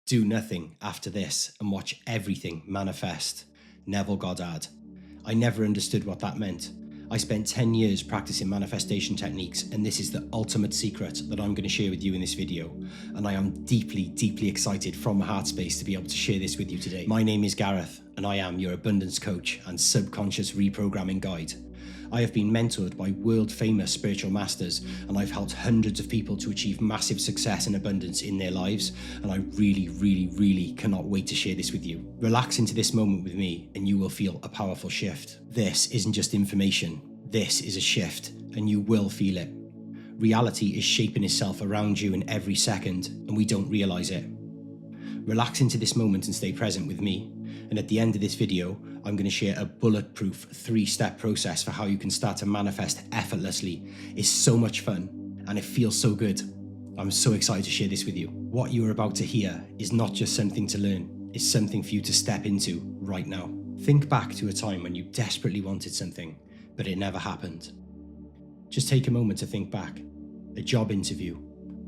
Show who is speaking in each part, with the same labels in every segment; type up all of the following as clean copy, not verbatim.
Speaker 1: Do nothing after this and watch everything manifest. Neville Goddard. I never understood what that meant. I spent 10 years practicing manifestation techniques, and this is the ultimate secret that I'm going to share with you in this video. And I am deeply, deeply excited from my heart space to be able to share this with you today. My name is Gareth, and I am your abundance coach and subconscious reprogramming guide. I have been mentored by world-famous spiritual masters, and I've helped hundreds of people to achieve massive success and abundance in their lives, and I really cannot wait to share this with you. Relax into this moment with me, and you will feel a powerful shift. This isn't just information, this is a shift, and you will feel it. Reality is shaping itself around you in every second, and we don't realize it. Relax into this moment and stay present with me. And at the end of this video, I'm going to share a bulletproof 3-step process for how you can start to manifest effortlessly. It's so much fun and it feels so good. I'm so excited to share this with you. What you are about to hear is not just something to learn, it's something for you to step into right now. Think back to a time when you desperately wanted something, but it never happened. Just take a moment to think back. A job interview,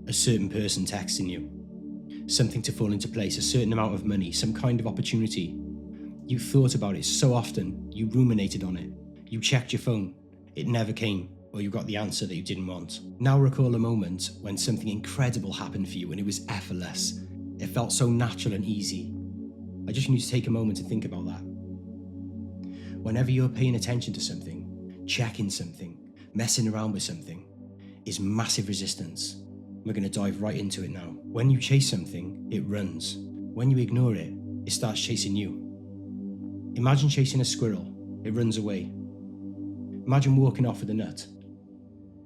Speaker 1: a certain person texting you, something to fall into place, a certain amount of money, some kind of opportunity. You thought about it so often, you ruminated on it. You checked your phone, it never came, or you got the answer that you didn't want. Now recall a moment when something incredible happened for you and it was effortless. It felt so natural and easy. I just need to take a moment to think about that. Whenever you're paying attention to something, checking something, messing around with something, is massive resistance. We're going to dive right into it now. When you chase something, it runs. When you ignore it, it starts chasing you. Imagine chasing a squirrel, it runs away. Imagine walking off with a nut,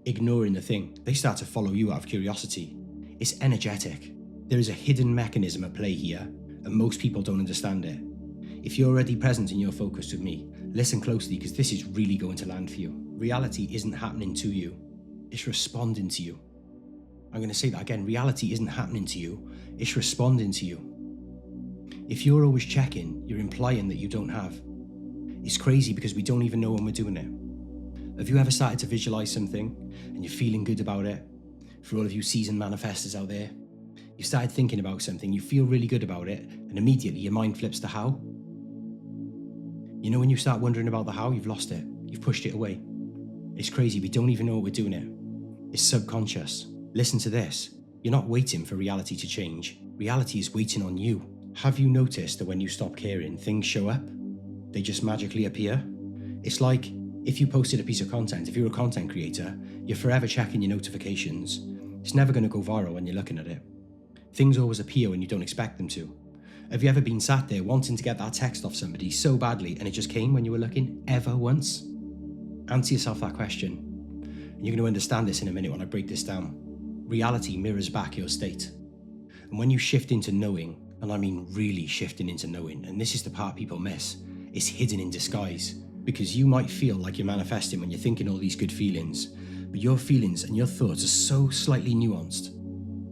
Speaker 1: ignoring the thing. They start to follow you out of curiosity. It's energetic. There is a hidden mechanism at play here, and most people don't understand it. If you're already present and you're focused with me, listen closely because this is really going to land for you. Reality isn't happening to you, it's responding to you. I'm going to say that again, reality isn't happening to you, it's responding to you. If you're always checking, you're implying that you don't have. It's crazy because we don't even know when we're doing it. Have you ever started to visualize something and you're feeling good about it? For all of you seasoned manifestors out there, you started thinking about something, you feel really good about it, and immediately your mind flips to how. You know, when you start wondering about the how, you've lost it, you've pushed it away. It's crazy, we don't even know what we're doing it. It's subconscious. Listen to this. You're not waiting for reality to change. Reality is waiting on you. Have you noticed that when you stop caring, things show up? They just magically appear? It's like if you posted a piece of content, if you're a content creator, you're forever checking your notifications. It's never going to go viral when you're looking at it. Things always appear when you don't expect them to. Have you ever been sat there wanting to get that text off somebody so badly and it just came when you were looking? Ever once? Answer yourself that question. And you're going to understand this in a minute when I break this down. Reality mirrors back your state. And when you shift into knowing, and I mean really shifting into knowing, and this is the part people miss, it's hidden in disguise. Because you might feel like you're manifesting when you're thinking all these good feelings, but your feelings and your thoughts are so slightly nuanced.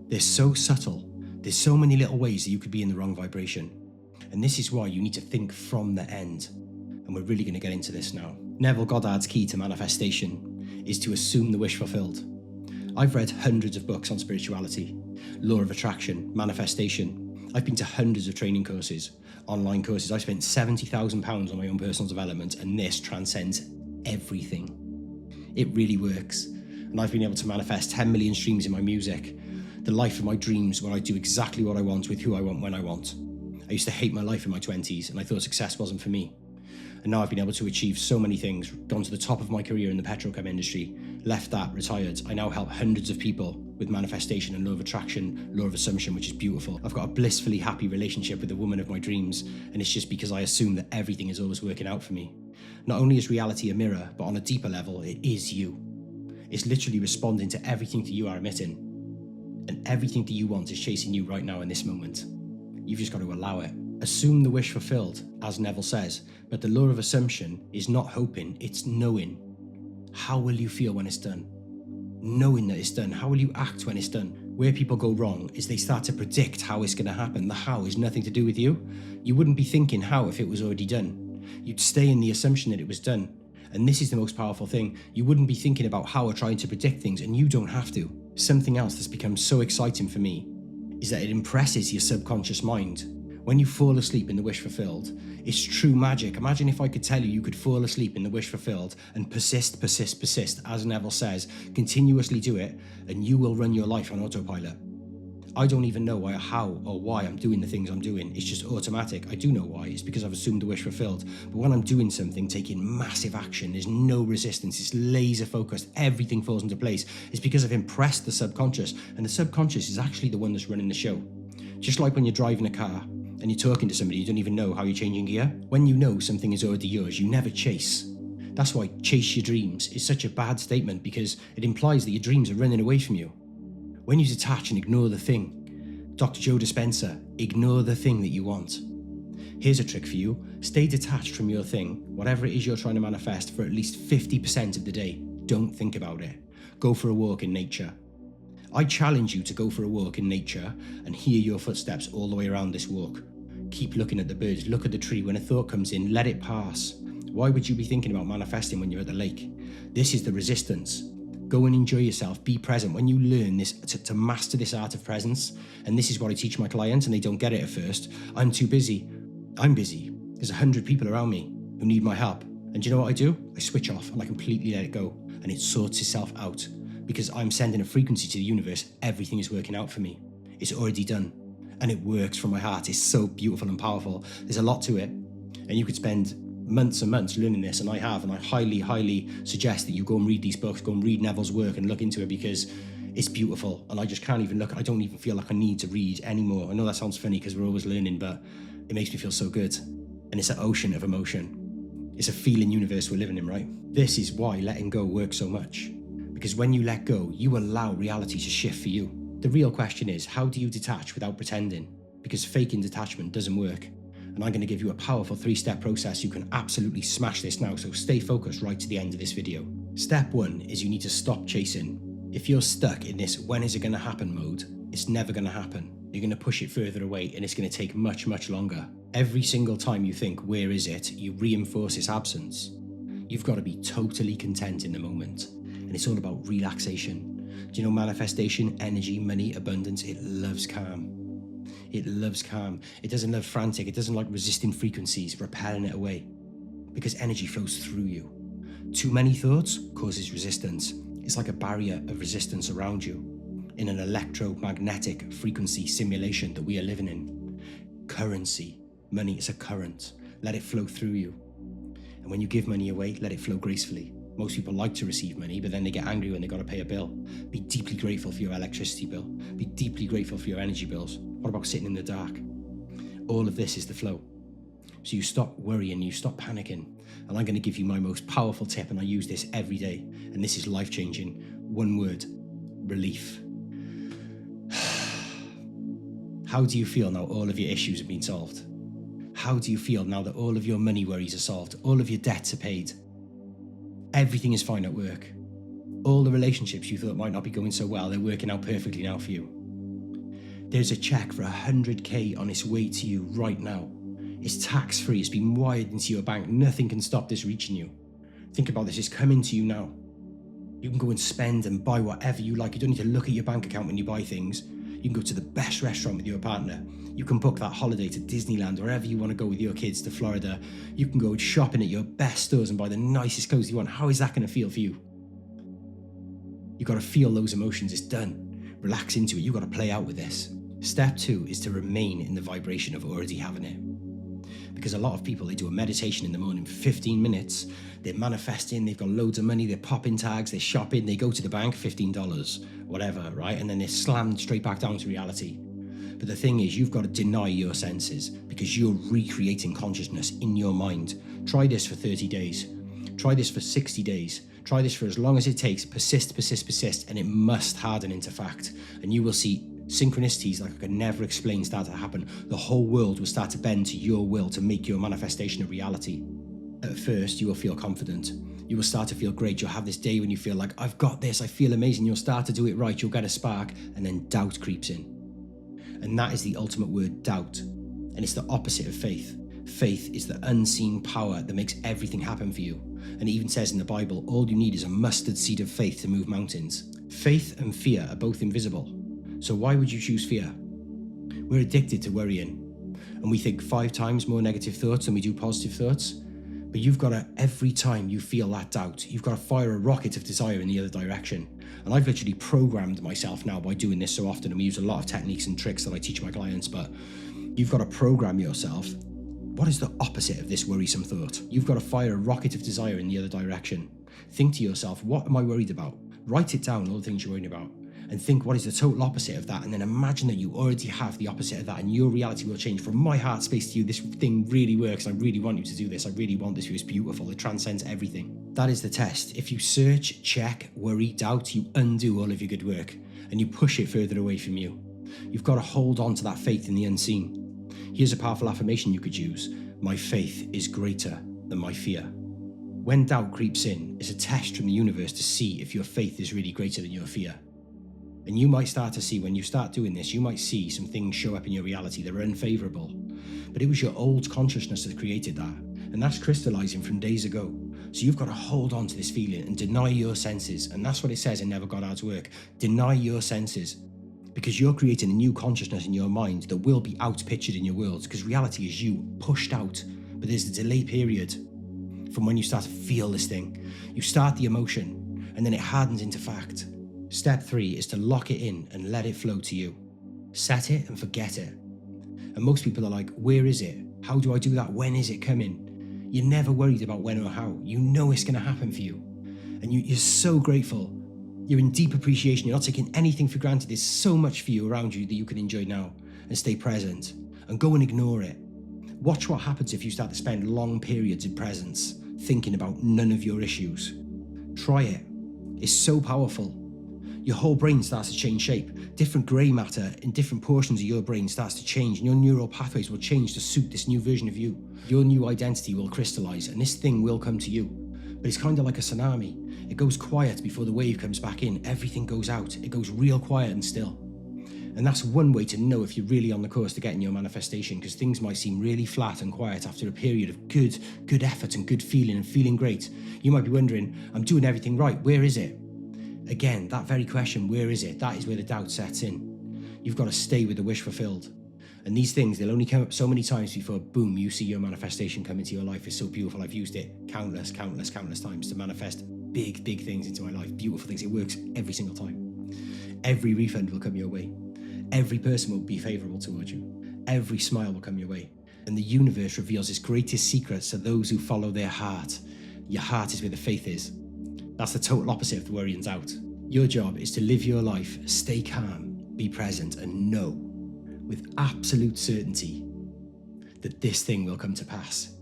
Speaker 1: They're so subtle. There's so many little ways that you could be in the wrong vibration. And this is why you need to think from the end. And we're really going to get into this now. Neville Goddard's key to manifestation is to assume the wish fulfilled. I've read hundreds of books on spirituality, law of attraction, manifestation. I've been to hundreds of training courses, online courses. I spent £70,000 on my own personal development, and this transcends everything. It really works. And I've been able to manifest 10 million streams in my music, the life of my dreams where I do exactly what I want with who I want when I want. I used to hate my life in my 20s and I thought success wasn't for me. And now I've been able to achieve so many things, gone to the top of my career in the petrochem industry, left that, retired. I now help hundreds of people with manifestation and law of attraction, law of assumption, which is beautiful. I've got a blissfully happy relationship with the woman of my dreams, and it's just because I assume that everything is always working out for me. Not only is reality a mirror, but on a deeper level, it is you. It's literally responding to everything that you are emitting, and everything that you want is chasing you right now in this moment. You've just got to allow it. Assume the wish fulfilled, as Neville says, but the law of assumption is not hoping, it's knowing. How will you feel when it's done? Knowing that it's done, how will you act when it's done? Where people go wrong is they start to predict how it's going to happen. The how is nothing to do with you. You wouldn't be thinking how if it was already done. You'd stay in the assumption that it was done. And this is the most powerful thing. You wouldn't be thinking about how or trying to predict things, and you don't have to. Something else that's become so exciting for me is that it impresses your subconscious mind. When you fall asleep in the wish fulfilled, it's true magic. Imagine if I could tell you could fall asleep in the wish fulfilled and persist, as Neville says, continuously do it, and you will run your life on autopilot. I don't even know how or why I'm doing the things I'm doing. It's just automatic. I do know why. It's because I've assumed the wish fulfilled. But when I'm doing something, taking massive action, there's no resistance. It's laser focused. Everything falls into place. It's because I've impressed the subconscious. And the subconscious is actually the one that's running the show. Just like when you're driving a car and you're talking to somebody, you don't even know how you're changing gear. When you know something is already yours, you never chase. That's why chase your dreams is such a bad statement, because it implies that your dreams are running away from you. When you detach and ignore the thing, Dr. Joe Dispenza, ignore the thing that you want. Here's a trick for you. Stay detached from your thing, whatever it is you're trying to manifest, for at least 50% of the day. Don't think about it. Go for a walk in nature. I challenge you to go for a walk in nature and hear your footsteps all the way around this walk. Keep looking at the birds, look at the tree. When a thought comes in, let it pass. Why would you be thinking about manifesting when you're at the lake? This is the resistance. Go and enjoy yourself, be present. When you learn this, to master this art of presence, and this is what I teach my clients and they don't get it at first, I'm too busy. I'm busy. There's 100 people around me who need my help. And do you know what I do? I switch off and I completely let it go, and it sorts itself out. Because I'm sending a frequency to the universe, everything is working out for me. It's already done. And it works from my heart. It's so beautiful and powerful. There's a lot to it. And you could spend months and months learning this, and I have, and I highly suggest that you go and read these books, go and read Neville's work and look into it, because it's beautiful. And I just can't even look, I don't even feel like I need to read anymore. I know that sounds funny because we're always learning, but it makes me feel so good. And it's an ocean of emotion. It's a feeling universe we're living in, right? This is why letting go works so much. Because when you let go, you allow reality to shift for you. The real question is, how do you detach without pretending? Because faking detachment doesn't work. And I'm going to give you a powerful 3-step process. You can absolutely smash this now, so stay focused right to the end of this video. Step 1 is you need to stop chasing. If you're stuck in this when is it going to happen mode, it's never going to happen. You're going to push it further away, and it's going to take much longer. Every single time you think, where is it, you reinforce its absence. You've got to be totally content in the moment. And it's all about relaxation. Do you know manifestation, energy, money, abundance, it loves calm. It loves calm. It doesn't love frantic. It doesn't like resisting frequencies, repelling it away. Because energy flows through you. Too many thoughts causes resistance. It's like a barrier of resistance around you in an electromagnetic frequency simulation that we are living in. Currency, money is a current. Let it flow through you. And when you give money away, let it flow gracefully. Most people like to receive money, but then they get angry when they got to pay a bill. Be deeply grateful for your electricity bill. Be deeply grateful for your energy bills. What about sitting in the dark? All of this is the flow. So you stop worrying, you stop panicking. And I'm going to give you my most powerful tip, and I use this every day. And this is life-changing. One word: relief. How do you feel now all of your issues have been solved? How do you feel now that all of your money worries are solved? All of your debts are paid? Everything is fine at work. All the relationships you thought might not be going so well, they're working out perfectly now for you. There's a check for 100k on its way to you right now. It's tax-free, it's been wired into your bank. Nothing can stop this reaching you. Think about this, it's coming to you now. You can go and spend and buy whatever you like. You don't need to look at your bank account when you buy things. You can go to the best restaurant with your partner. You can book that holiday to Disneyland, wherever you want to go with your kids, to Florida. You can go shopping at your best stores and buy the nicest clothes you want. How is that going to feel for you? You've got to feel those emotions. It's done. Relax into it. You've got to play out with this. Step 2 is to remain in the vibration of already having it. Because a lot of people, they do a meditation in the morning for 15 minutes. They're manifesting, they've got loads of money, they're popping tags, they're shopping, they go to the bank, $15, whatever, right? And then they're slammed straight back down to reality. But the thing is, you've got to deny your senses, because you're recreating consciousness in your mind. Try this for 30 days. Try this for 60 days. Try this for as long as it takes. Persist, and it must harden into fact. And you will see synchronicities like I could never explain start to happen. The whole world will start to bend to your will to make your manifestation a reality. At first, you will feel confident. You will start to feel great. You'll have this day when you feel like, I've got this, I feel amazing. You'll start to do it right. You'll get a spark, and then doubt creeps in. And that is the ultimate word, doubt. And it's the opposite of faith. Faith is the unseen power that makes everything happen for you. And it even says in the Bible, all you need is a mustard seed of faith to move mountains. Faith and fear are both invisible. So why would you choose fear? We're addicted to worrying, and we think 5 times more negative thoughts than we do positive thoughts. But you've got to, every time you feel that doubt, you've got to fire a rocket of desire in the other direction. And I've literally programmed myself now by doing this so often, and we use a lot of techniques and tricks that I teach my clients, but you've got to program yourself. What is the opposite of this worrisome thought? You've got to fire a rocket of desire in the other direction. Think to yourself, what am I worried about? Write it down, all the things you're worried about, and think what is the total opposite of that, and then imagine that you already have the opposite of that, and your reality will change. From my heart space to you, this thing really works. I really want you to do this. I really want this. It's beautiful. It transcends everything. That is the test. If you search, check, worry, doubt, you undo all of your good work, and you push it further away from you. You've got to hold on to that faith in the unseen. Here's a powerful affirmation you could use. My faith is greater than my fear. When doubt creeps in, it's a test from the universe to see if your faith is really greater than your fear. And you might start to see, when you start doing this, you might see some things show up in your reality that are unfavorable. But it was your old consciousness that created that. And that's crystallizing from days ago. So you've got to hold on to this feeling and deny your senses. And that's what it says in Neville Goddard's work. Deny your senses. Because you're creating a new consciousness in your mind that will be outpictured in your world. Because reality is you pushed out. But there's a delay period from when you start to feel this thing. You start the emotion, and then it hardens into fact. Step 3 is to lock it in and let it flow to you. Set it and forget it. And most people are like, where is it? How do I do that? When is it coming? You're never worried about when or how. You know it's going to happen for you. And you're so grateful. You're in deep appreciation. You're not taking anything for granted. There's so much for you around you that you can enjoy now, and stay present and go and ignore it. Watch what happens if you start to spend long periods in presence, thinking about none of your issues. Try it. It's so powerful. Your whole brain starts to change shape. Different grey matter in different portions of your brain starts to change, and your neural pathways will change to suit this new version of you. Your new identity will crystallize, and this thing will come to you. But it's kind of like a tsunami. It goes quiet before the wave comes back in. Everything goes out. It goes real quiet and still. And that's one way to know if you're really on the course to getting your manifestation, because things might seem really flat and quiet after a period of good effort and good feeling and feeling great. You might be wondering, I'm doing everything right. Where is it? Again, that very question, where is it? That is where the doubt sets in. You've got to stay with the wish fulfilled. And these things, they'll only come up so many times before, boom, you see your manifestation come into your life. It's so beautiful. I've used it countless times to manifest big things into my life. Beautiful things. It works every single time. Every refund will come your way. Every person will be favorable towards you. Every smile will come your way. And the universe reveals its greatest secrets to those who follow their heart. Your heart is where the faith is. That's the total opposite of the worry and doubt. Your job is to live your life, stay calm, be present, and know with absolute certainty that this thing will come to pass.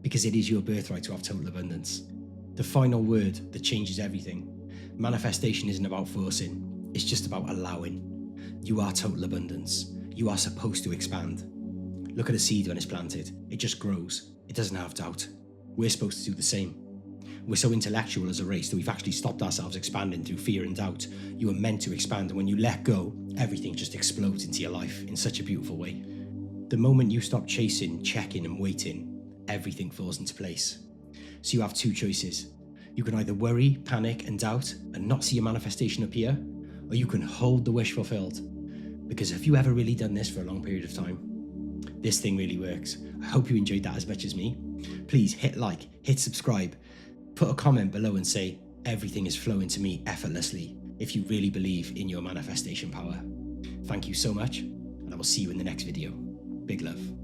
Speaker 1: Because it is your birthright to have total abundance. The final word that changes everything. Manifestation isn't about forcing. It's just about allowing. You are total abundance. You are supposed to expand. Look at a seed when it's planted. It just grows. It doesn't have doubt. We're supposed to do the same. We're so intellectual as a race that we've actually stopped ourselves expanding through fear and doubt. You are meant to expand, and when you let go, everything just explodes into your life in such a beautiful way. The moment you stop chasing, checking, and waiting, everything falls into place. So you have 2 choices. You can either worry, panic, and doubt and not see your manifestation appear, or you can hold the wish fulfilled. Because have you ever really done this for a long period of time? This thing really works. I hope you enjoyed that as much as me. Please hit like, hit subscribe, put a comment below and say, everything is flowing to me effortlessly, if you really believe in your manifestation power. Thank you so much, and I will see you in the next video. Big love.